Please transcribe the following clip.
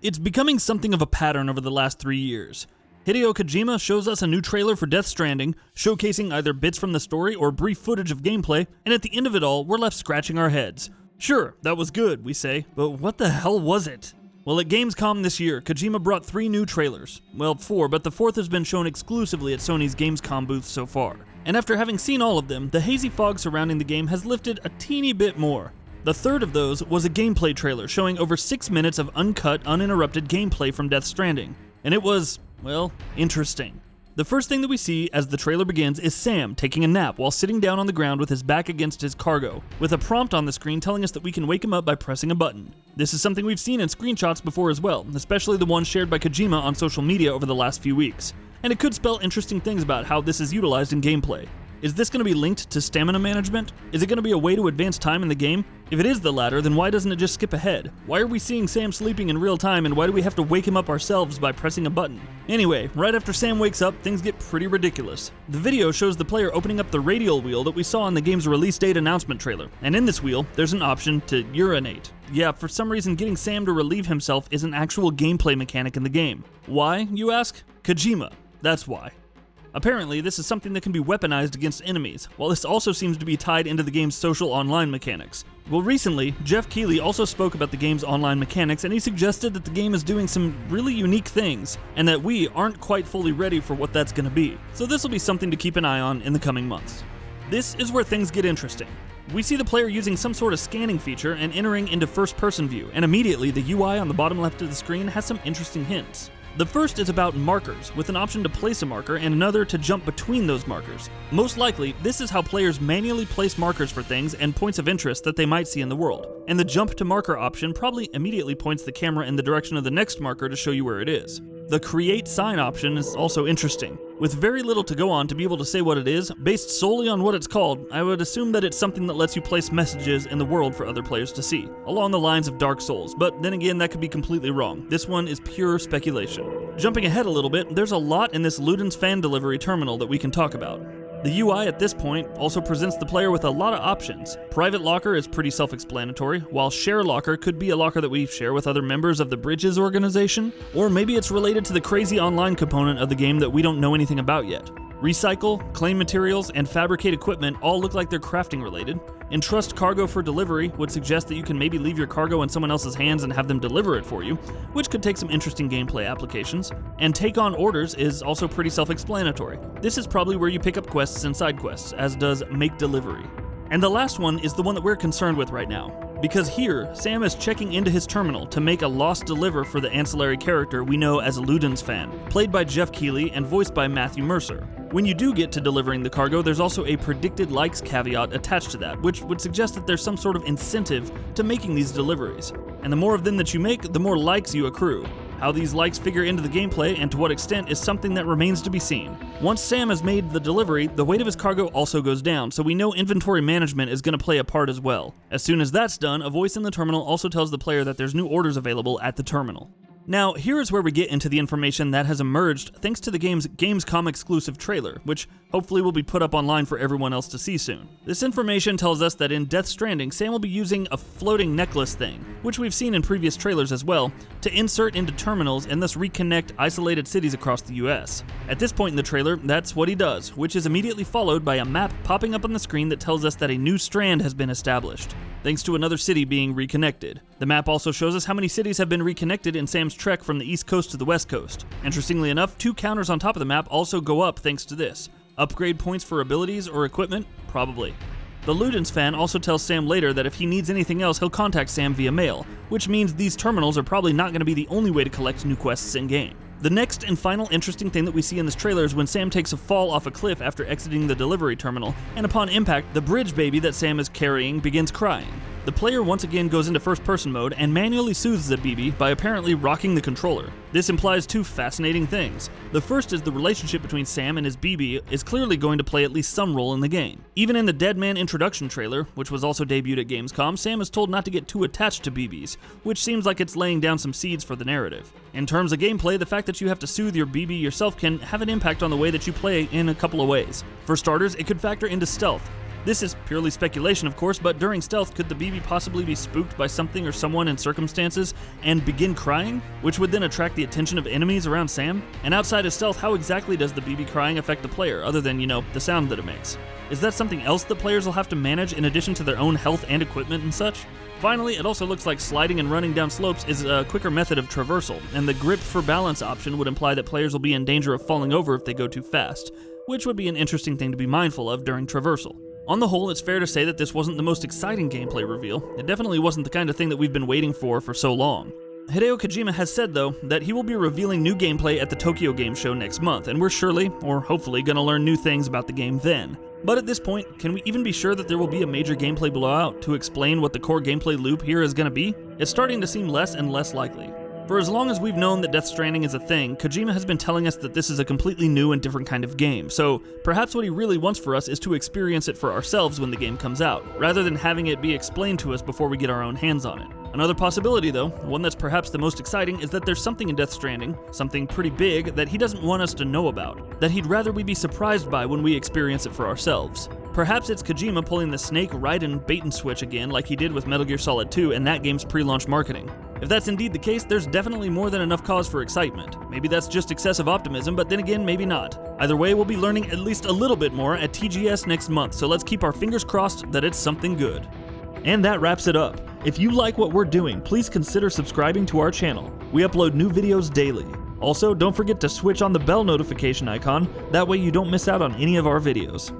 It's becoming something of a pattern over the last 3 years. Hideo Kojima shows us a new trailer for Death Stranding, showcasing either bits from the story or brief footage of gameplay, and at the end of it all, we're left scratching our heads. Sure, that was good, we say, but what the hell was it? Well, at Gamescom this year, Kojima brought 3 new trailers. Well, 4, but the 4th has been shown exclusively at Sony's Gamescom booth so far. And after having seen all of them, the hazy fog surrounding the game has lifted a teeny bit more. The 3rd of those was a gameplay trailer showing over 6 minutes of uncut, uninterrupted gameplay from Death Stranding. And it was, well, interesting. The first thing that we see as the trailer begins is Sam taking a nap while sitting down on the ground with his back against his cargo, with a prompt on the screen telling us that we can wake him up by pressing a button. This is something we've seen in screenshots before as well, especially the ones shared by Kojima on social media over the last few weeks. And it could spell interesting things about how this is utilized in gameplay. Is this going to be linked to stamina management? Is it going to be a way to advance time in the game? If it is the latter, then why doesn't it just skip ahead? Why are we seeing Sam sleeping in real time, and why do we have to wake him up ourselves by pressing a button? Anyway, right after Sam wakes up, things get pretty ridiculous. The video shows the player opening up the radial wheel that we saw in the game's release date announcement trailer, and in this wheel, there's an option to urinate. Yeah, for some reason getting Sam to relieve himself is an actual gameplay mechanic in the game. Why, you ask? Kojima. That's why. Apparently, this is something that can be weaponized against enemies, while this also seems to be tied into the game's social online mechanics. Well, recently, Jeff Keighley also spoke about the game's online mechanics, and he suggested that the game is doing some really unique things, and that we aren't quite fully ready for what that's going to be. So this will be something to keep an eye on in the coming months. This is where things get interesting. We see the player using some sort of scanning feature and entering into first-person view, and immediately the UI on the bottom left of the screen has some interesting hints. The first is about markers, with an option to place a marker and another to jump between those markers. Most likely, this is how players manually place markers for things and points of interest that they might see in the world. And the jump to marker option probably immediately points the camera in the direction of the next marker to show you where it is. The create sign option is also interesting. With very little to go on to be able to say what it is, based solely on what it's called, I would assume that it's something that lets you place messages in the world for other players to see, along the lines of Dark Souls, but then again that could be completely wrong. This one is pure speculation. Jumping ahead a little bit, there's a lot in this Ludens fan delivery terminal that we can talk about. The UI at this point also presents the player with a lot of options. Private Locker is pretty self-explanatory, while Share Locker could be a locker that we share with other members of the Bridges organization, or maybe it's related to the crazy online component of the game that we don't know anything about yet. Recycle, claim materials, and fabricate equipment all look like they're crafting related. Entrust cargo for delivery would suggest that you can maybe leave your cargo in someone else's hands and have them deliver it for you, which could take some interesting gameplay applications. And take on orders is also pretty self-explanatory. This is probably where you pick up quests and side quests, as does make delivery. And the last one is the one that we're concerned with right now. Because here, Sam is checking into his terminal to make a lost deliver for the ancillary character we know as Ludens fan, played by Jeff Keighley and voiced by Matthew Mercer. When you do get to delivering the cargo, there's also a predicted likes caveat attached to that, which would suggest that there's some sort of incentive to making these deliveries. And the more of them that you make, the more likes you accrue. How these likes figure into the gameplay and to what extent is something that remains to be seen. Once Sam has made the delivery, the weight of his cargo also goes down, so we know inventory management is going to play a part as well. As soon as that's done, a voice in the terminal also tells the player that there's new orders available at the terminal. Now, here is where we get into the information that has emerged thanks to the game's Gamescom exclusive trailer, which hopefully will be put up online for everyone else to see soon. This information tells us that in Death Stranding, Sam will be using a floating necklace thing, which we've seen in previous trailers as well, to insert into terminals and thus reconnect isolated cities across the US. At this point in the trailer, that's what he does, which is immediately followed by a map popping up on the screen that tells us that a new strand has been established, thanks to another city being reconnected. The map also shows us how many cities have been reconnected in Sam's trek from the East Coast to the West Coast. Interestingly enough, 2 counters on top of the map also go up thanks to this. Upgrade points for abilities or equipment? Probably. The Ludens fan also tells Sam later that if he needs anything else, he'll contact Sam via mail, which means these terminals are probably not going to be the only way to collect new quests in-game. The next and final interesting thing that we see in this trailer is when Sam takes a fall off a cliff after exiting the delivery terminal, and upon impact, the bridge baby that Sam is carrying begins crying. The player once again goes into first-person mode and manually soothes the BB by apparently rocking the controller. This implies 2 fascinating things. The first is the relationship between Sam and his BB is clearly going to play at least some role in the game. Even in the Dead Man introduction trailer, which was also debuted at Gamescom, Sam is told not to get too attached to BBs, which seems like it's laying down some seeds for the narrative. In terms of gameplay, the fact that you have to soothe your BB yourself can have an impact on the way that you play in a couple of ways. For starters, it could factor into stealth. This is purely speculation, of course, but during stealth, could the BB possibly be spooked by something or someone in circumstances and begin crying, which would then attract the attention of enemies around Sam? And outside of stealth, how exactly does the BB crying affect the player, other than, the sound that it makes? Is that something else that players will have to manage in addition to their own health and equipment and such? Finally, it also looks like sliding and running down slopes is a quicker method of traversal, and the grip for balance option would imply that players will be in danger of falling over if they go too fast, which would be an interesting thing to be mindful of during traversal. On the whole, it's fair to say that this wasn't the most exciting gameplay reveal. It definitely wasn't the kind of thing that we've been waiting for so long. Hideo Kojima has said, though, that he will be revealing new gameplay at the Tokyo Game Show next month, and we're surely, or hopefully, gonna learn new things about the game then. But at this point, can we even be sure that there will be a major gameplay blowout to explain what the core gameplay loop here is gonna be? It's starting to seem less and less likely. For as long as we've known that Death Stranding is a thing, Kojima has been telling us that this is a completely new and different kind of game, so perhaps what he really wants for us is to experience it for ourselves when the game comes out, rather than having it be explained to us before we get our own hands on it. Another possibility, though, one that's perhaps the most exciting, is that there's something in Death Stranding, something pretty big, that he doesn't want us to know about, that he'd rather we be surprised by when we experience it for ourselves. Perhaps it's Kojima pulling the Snake Raiden bait and switch again like he did with Metal Gear Solid 2 and that game's pre-launch marketing. If that's indeed the case, there's definitely more than enough cause for excitement. Maybe that's just excessive optimism, but then again, maybe not. Either way, we'll be learning at least a little bit more at TGS next month, so let's keep our fingers crossed that it's something good. And that wraps it up. If you like what we're doing, please consider subscribing to our channel. We upload new videos daily. Also, don't forget to switch on the bell notification icon, that way you don't miss out on any of our videos.